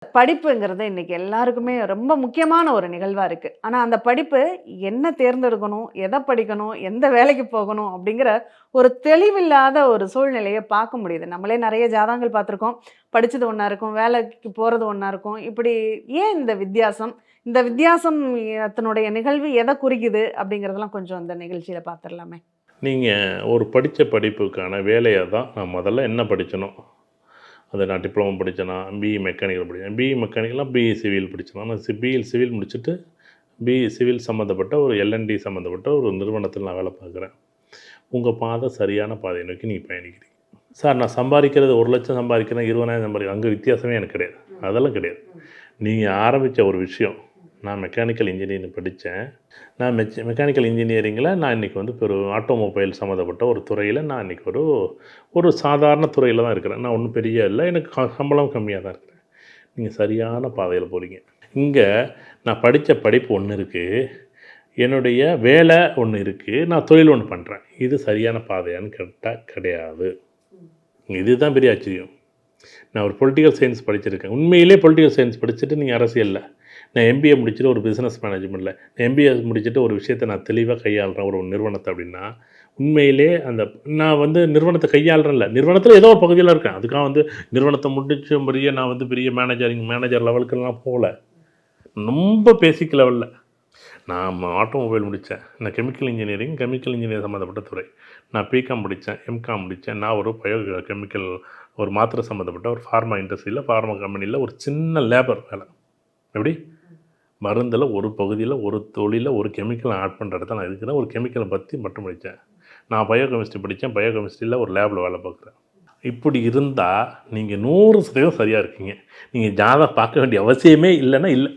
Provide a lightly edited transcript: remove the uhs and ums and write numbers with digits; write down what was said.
படிப்புங்கிறது இன்னைக்கு எல்லாருக்குமே ரொம்ப முக்கியமான ஒரு நிகழ்வா இருக்கு. ஆனா அந்த படிப்பு என்ன தேர்ந்தெடுக்கணும், எத படிக்கணும், எந்த வேலைக்கு போகணும் அப்படிங்கிற ஒரு தெளிவில்லாத ஒரு சூழ்நிலைய பார்க்க முடியுது. நம்மளே நெறைய ஜாதகங்கள் பார்த்துருக்கோம். படிச்சது ஒண்ணா இருக்கும், வேலைக்கு போறது ஒண்ணா இருக்கும். இப்படி ஏன் இந்த வித்தியாசம்? இந்த வித்தியாசம் அதனுடைய நிகழ்வு எத குறிக்குது? அப்படிங்கிறதெல்லாம் கொஞ்சம் இந்த நிகழ்ச்சியில பார்த்துரலாமே. நீங்க ஒரு படிச்ச படிப்புக்கான வேலைய தான் நான் முதல்ல என்ன படிச்சனோ, அத நான் டிப்ளமோ படிச்சேனா, பிஇ மெக்கானிக்கல் படிச்சேன். பிஇ மெக்கானிக்கல்னா பிஇ சிவில் படிச்சேன். நான் பிஇ சிவில் முடிச்சுட்டு, பிஇ சிவில் சம்மந்தப்பட்ட ஒரு எல்என்டி சம்மந்தப்பட்ட ஒரு நிறுவனத்தில நான் வேலை பார்க்குறேன். உங்க பாதை சரியான பாதையை நோக்கி நீங்க பயணிக்கிறீங்க. சார் நான் சம்பாதிக்கிறது 1,00,000 சம்பாதிக்கிறேன், 20,000 சம்பாதிக்கிறேன். அங்க வித்தியாசமே எனக்கு கிடையாது. அதெல்லாம் கிடையாது. நீங்க ஆரம்பிச்ச ஒரு விஷயம். நான் மெக்கானிக்கல் இன்ஜினியரிங் படித்தேன். நான் மெக்கானிக்கல் இன்ஜினியரிங்கில் நான் இன்றைக்கி வந்து ஒரு ஆட்டோமொபைல் சம்மந்தப்பட்ட ஒரு துறையில் நான் இன்றைக்கி ஒரு சாதாரண துறையில் தான் இருக்கிறேன். நான் ஒன்றும் பெரிய இல்லை, எனக்கு சம்பளம் கம்மியாக தான் இருக்கிறேன். நீங்கள் சரியான பாதையில் போகிறீங்க. இங்கே நான் படித்த படிப்பு ஒன்று இருக்குது, என்னுடைய வேலை ஒன்று இருக்குது, நான் தொழில் ஒன்று பண்ணுறேன். இது சரியான பாதையான்னு கேட்டால் கிடையாது. இதுதான் பெரிய ஆச்சரியம். நான் ஒரு பொலிட்டிக்கல் சயின்ஸ் படிச்சிருக்கேன். உண்மையிலே பொலிட்டிக்கல் சயின்ஸ் படிச்சுட்டு நீங்கள் அரசியலில், நான் எம்பிஏ முடிச்சுட்டு ஒரு பிஸ்னஸ் மேனேஜ்மெண்ட்டில், எம்பிஏ முடிச்சுட்டு ஒரு விஷயத்தை நான் தெளிவாக கையாளுறேன் ஒரு நிறுவனத்தை அப்படின்னா, உண்மையிலே அந்த நான் வந்து நிறுவனத்தை கையாளுறேன்ல, நிறுவனத்தில் ஏதோ ஒரு பகுதியில் இருக்கேன். அதுக்காக வந்து நிறுவனத்தை முடிச்சபடியே நான் வந்து பெரிய மேனேஜர் லெவலுக்கெல்லாம் போகல. ரொம்ப பேசிக் லெவலில் நான் ஆட்டோமொபைல் முடித்தேன். நான் கெமிக்கல் இன்ஜினியர் சம்மந்தப்பட்ட துறை. நான் பிகாம் முடித்தேன், எம்காம் முடித்தேன். நான் ஒரு கெமிக்கல் ஒரு மாத்திரை சம்மந்தப்பட்ட ஒரு ஃபார்மா இண்டஸ்ட்ரியில், ஃபார்மா கம்பெனியில் ஒரு சின்ன லேபர் வேலை. எப்படி மருந்தில் ஒரு பகுதியில் ஒரு தொழிலில் ஒரு கெமிக்கலை ஆட் பண்ணுற இடத்துல நான் இருக்கிறேன். ஒரு கெமிக்கலை பற்றி மட்டும் படித்தேன். நான் பயோகெமிஸ்ட்ரி படித்தேன். பயோகெமிஸ்ட்ரியில் ஒரு லேபில் வேலை பார்க்குறேன். இப்படி இருந்தால் நீங்கள் 100% சரியாக இருக்கீங்க. நீங்கள் ஜாதகம் பார்க்க வேண்டிய அவசியமே இல்லைன்னா இல்லை.